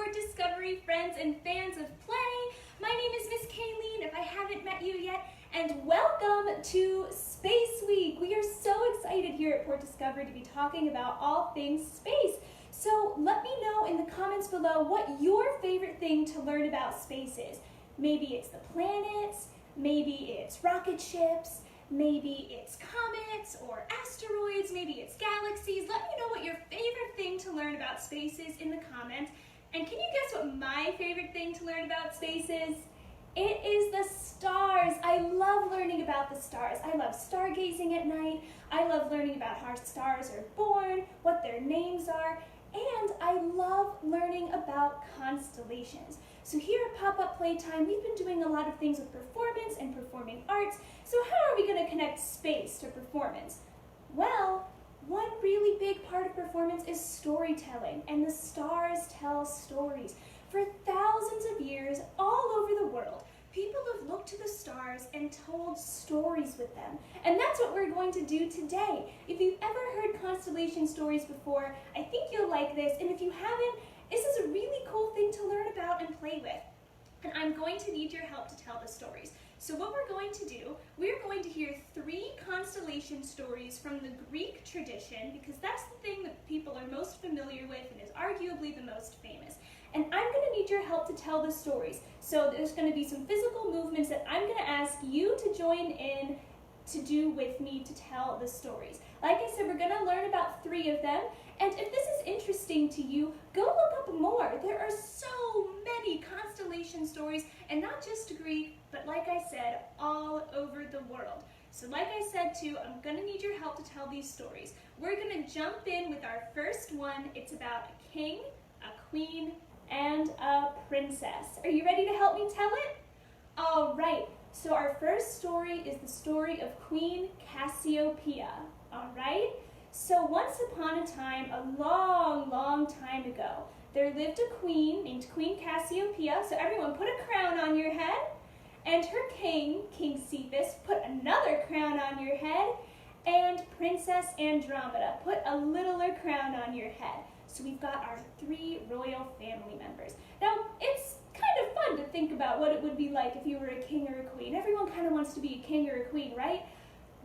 Port Discovery friends and fans of play. My name is Miss Cailin, if I haven't met you yet, and welcome to Space Week. We are so excited here at Port Discovery to be talking about all things space. So let me know in the comments below what your favorite thing to learn about space is. Maybe it's the planets, maybe it's rocket ships, maybe it's comets or asteroids, maybe it's galaxies. Let me know what your favorite thing to learn about space is in the comments. And can you guess what my favorite thing to learn about space is? It is the stars. I love learning about the stars. I love stargazing at night. I love learning about how stars are born, what their names are, and I love learning about constellations. So here at Pop-Up Playtime, we've been doing a lot of things with performance and performing arts. So how are we going to connect space to performance? Well, one really big part of performance is storytelling, and the stars tell stories. For thousands of years, all over the world, people have looked to the stars and told stories with them. And that's what we're going to do today. If you've ever heard constellation stories before, I think you'll like this. And if you haven't, this is a really cool thing to learn about and play with. And I'm going to need your help to tell the stories. So what we're going to do, we're going to hear 3 constellation stories from the Greek tradition, because that's the thing that people are most familiar with and is arguably the most famous. And I'm going to need your help to tell the stories. So there's going to be some physical movements that I'm going to ask you to join in to do with me to tell the stories. Like I said, we're going to learn about 3 of them. And if this is interesting to you, go look up more. There are so many constellation stories, and not just Greek, but like I said, all over the world. So like I said too, I'm going to need your help to tell these stories. We're going to jump in with our first one. It's about a king, a queen, and a princess. Are you ready to help me tell it? All right, so our first story is the story of Queen Cassiopeia. All right? So once upon a time, a long, long time ago, there lived a queen named Queen Cassiopeia. So everyone put a crown on your head. And her king, King Zeus, put another crown on your head. And Princess Andromeda put a littler crown on your head. So we've got our 3 royal family members. Now, it's kind of fun to think about what it would be like if you were a king or a queen. Everyone kind of wants to be a king or a queen, right?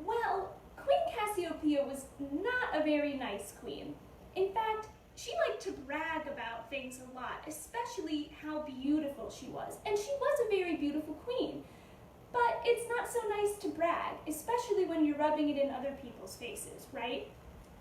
Well, Queen Cassiopeia was not a very nice queen. In fact, she liked to brag about things a lot, especially how beautiful she was. And she was a very beautiful queen. But it's not so nice to brag, especially when you're rubbing it in other people's faces, right?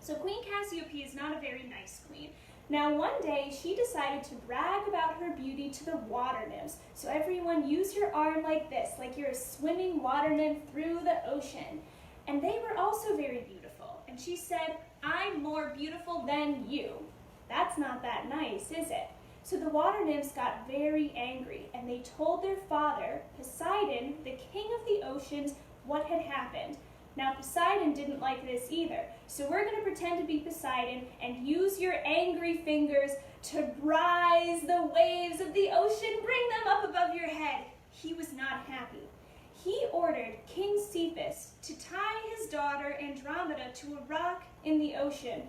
So Queen Cassiopeia is not a very nice queen. Now one day she decided to brag about her beauty to the water nymphs. So everyone use your arm like this, like you're a swimming water nymph through the ocean. And they were also very beautiful. And she said, "I'm more beautiful than you." That's not that nice, is it? So the water nymphs got very angry, and they told their father, Poseidon, the king of the oceans, what had happened. Now Poseidon didn't like this either, so we're going to pretend to be Poseidon and use your angry fingers to rise the waves of the ocean, bring them up above your head. He was not happy. He ordered King Zeus to tie his daughter Andromeda to a rock in the ocean.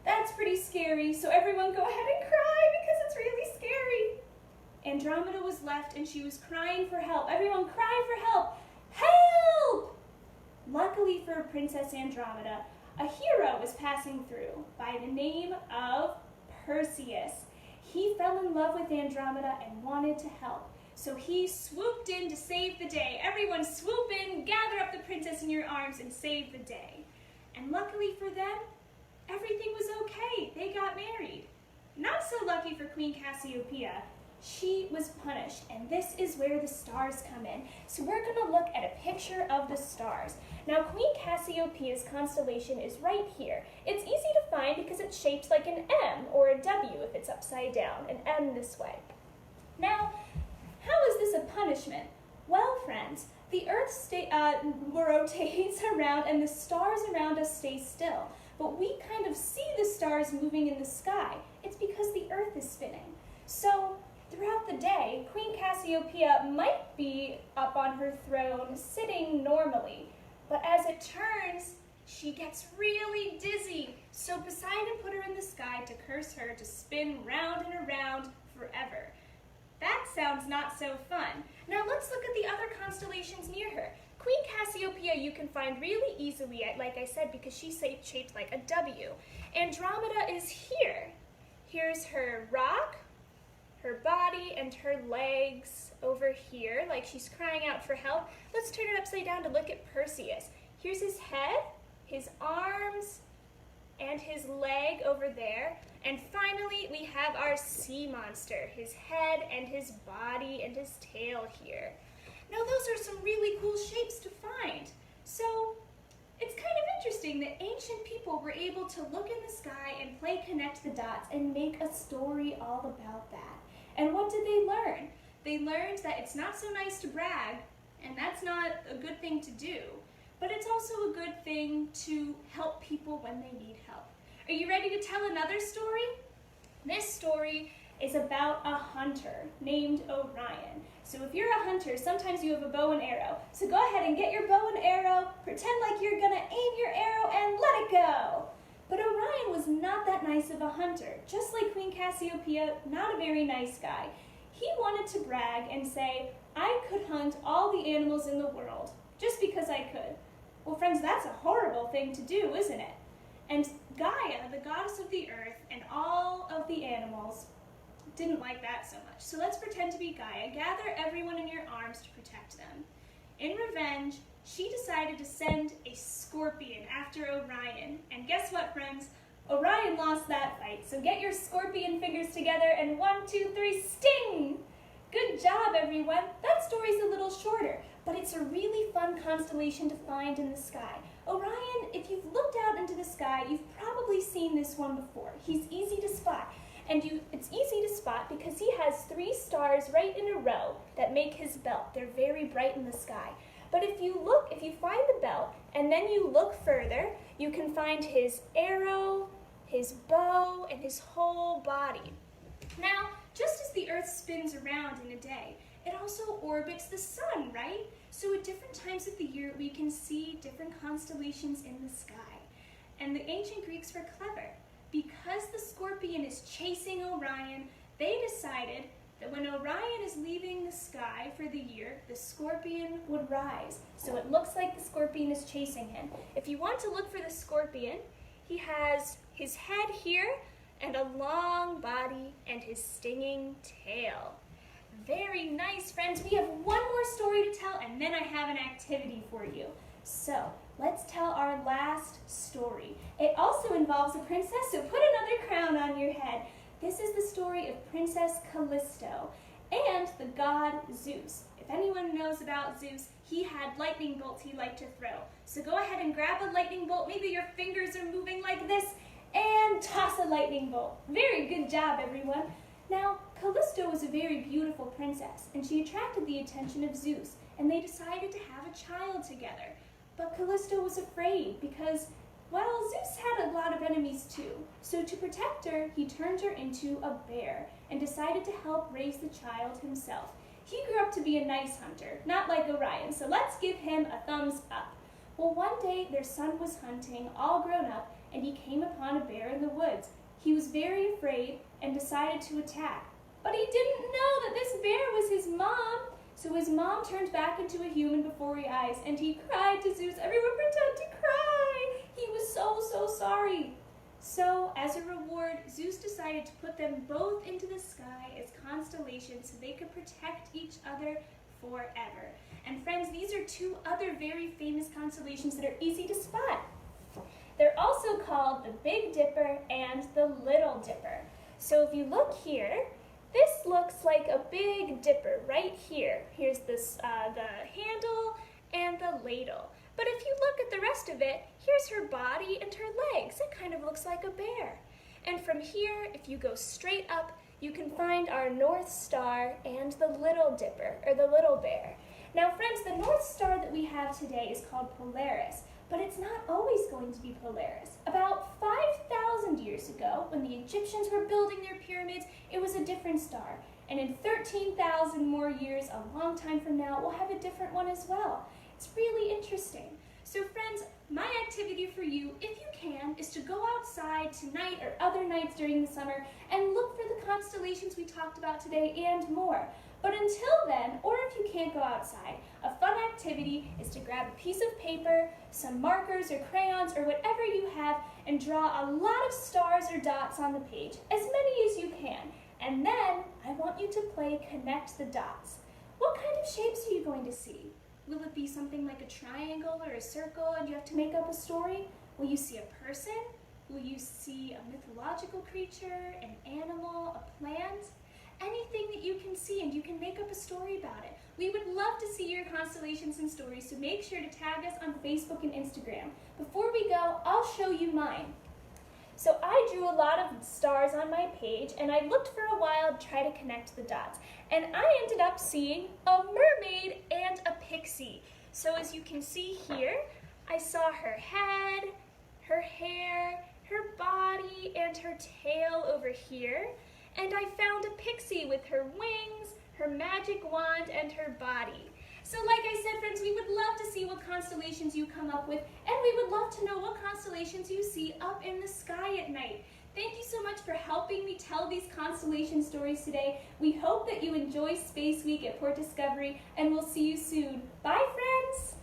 That's pretty scary, so everyone go ahead and cry because it's really scary. Andromeda was left and she was crying for help. Everyone cry for help. Help! Luckily for Princess Andromeda, a hero was passing through by the name of Perseus. He fell in love with Andromeda and wanted to help. So he swooped in to save the day. Everyone swoop in, gather up the princess in your arms, and save the day. And luckily for them, everything was okay. They got married. Not so lucky for Queen Cassiopeia. She was punished, and this is where the stars come in. So we're going to look at a picture of the stars. Now, Queen Cassiopeia's constellation is right here. It's easy to find because it's shaped like an M or a W if it's upside down, an M this way. Now, how is this a punishment? Well, friends, the Earth rotates around and the stars around us stay still. But we kind of see the stars moving in the sky. It's because the Earth is spinning. So throughout the day, Queen Cassiopeia might be up on her throne sitting normally. But as it turns, she gets really dizzy. So Poseidon put her in the sky to curse her to spin round and around forever. That sounds not so fun. Now let's look at the other constellations near her. Queen Cassiopeia you can find really easily, like I said, because she's shaped like a W. Andromeda is here. Here's her rock, her body, and her legs over here, like she's crying out for help. Let's turn it upside down to look at Perseus. Here's his head, his arms, and his leg over there. And finally, we have our sea monster, his head and his body and his tail here. Now, those are some really cool shapes to find. So, it's kind of interesting that ancient people were able to look in the sky and play connect the dots and make a story all about that. And what did they learn? They learned that it's not so nice to brag, and that's not a good thing to do, but it's also a good thing to help people when they need help. Are you ready to tell another story? This story is about a hunter named Orion. So if you're a hunter, sometimes you have a bow and arrow. So go ahead and get your bow and arrow, pretend like you're gonna aim your arrow and let it go. But Orion was not that nice of a hunter. Just like Queen Cassiopeia, not a very nice guy. He wanted to brag and say, I could hunt all the animals in the world, just because I could. Well, friends, that's a horrible thing to do, isn't it? And Gaia, the goddess of the earth, and all of the animals didn't like that so much. So let's pretend to be Gaia. Gather everyone in your arms to protect them. In revenge, she decided to send a scorpion after Orion. And guess what, friends? Orion lost that fight. So get your scorpion fingers together and 1, 2, 3, sting! Good job, everyone. That story's a little shorter, but it's a really fun constellation to find in the sky. Orion, if you've looked out into the sky, you've probably seen this one before. He's easy to spot. And it's easy to spot because he has 3 stars right in a row that make his belt. They're very bright in the sky. But if you find the belt and then you look further, you can find his arrow, his bow, and his whole body. Now, just as the Earth spins around in a day, it also orbits the sun, right? So at different times of the year, we can see different constellations in the sky. And the ancient Greeks were clever. Because the scorpion is chasing Orion, they decided that when Orion is leaving the sky for the year, the scorpion would rise. So it looks like the scorpion is chasing him. If you want to look for the scorpion, he has his head here and a long body and his stinging tail. Very nice, friends. We have one more story to tell, and then I have an activity for you. So let's tell our last story. It also involves a princess, so put another crown on your head. This is the story of Princess Callisto and the god Zeus. If anyone knows about Zeus, he had lightning bolts he liked to throw. So go ahead and grab a lightning bolt. Maybe your fingers are moving like this, and toss a lightning bolt. Very good job, everyone. Now, Callisto was a very beautiful princess, and she attracted the attention of Zeus, and they decided to have a child together. But Callisto was afraid because, well, Zeus had a lot of enemies too. So to protect her, he turned her into a bear and decided to help raise the child himself. He grew up to be a nice hunter, not like Orion, so let's give him a thumbs up. Well, one day their son was hunting, all grown up, and he came upon a bear in the woods. He was very afraid and decided to attack. But he didn't know that this bear was his mom. So his mom turned back into a human before his eyes, and he cried to Zeus. Everyone pretend to cry. He was so sorry. So as a reward, Zeus decided to put them both into the sky as constellations so they could protect each other forever. And friends, these are 2 other very famous constellations that are easy to spot. They're also called the Big Dipper and the Little Dipper. So if you look here, this looks like a Big Dipper right here. Here's this, the handle and the ladle. But if you look at the rest of it, here's her body and her legs. It kind of looks like a bear. And from here, if you go straight up, you can find our North Star and the Little Dipper, or the Little Bear. Now friends, the North Star that we have today is called Polaris, but it's not always going to be Polaris. About 5,000 years ago, when the Egyptians were building their pyramids, it was a different star. And in 13,000 more years, a long time from now, we'll have a different one as well. It's really interesting. So friends, my activity for you, if you can, is to go outside tonight or other nights during the summer and look for the constellations constellations we talked about today and more. But until then, or if you can't go outside, a fun activity is to grab a piece of paper, some markers or crayons or whatever you have, and draw a lot of stars or dots on the page, as many as you can. And then I want you to play Connect the Dots. What kind of shapes are you going to see? Will it be something like a triangle or a circle and you have to make up a story? Will you see a person? Will you see a mythological creature, an animal, a plant? Anything that you can see, and you can make up a story about it. We would love to see your constellations and stories, so make sure to tag us on Facebook and Instagram. Before we go, I'll show you mine. So I drew a lot of stars on my page, and I looked for a while to try to connect the dots. And I ended up seeing a mermaid and a pixie. So as you can see here, I saw her head, her hair, her body, and her tail over here. And I found a pixie with her wings, her magic wand, and her body. So like I said, friends, we would love to see what constellations you come up with, and we would love to know what constellations you see up in the sky at night. Thank you so much for helping me tell these constellation stories today. We hope that you enjoy Space Week at Port Discovery, and we'll see you soon. Bye, friends!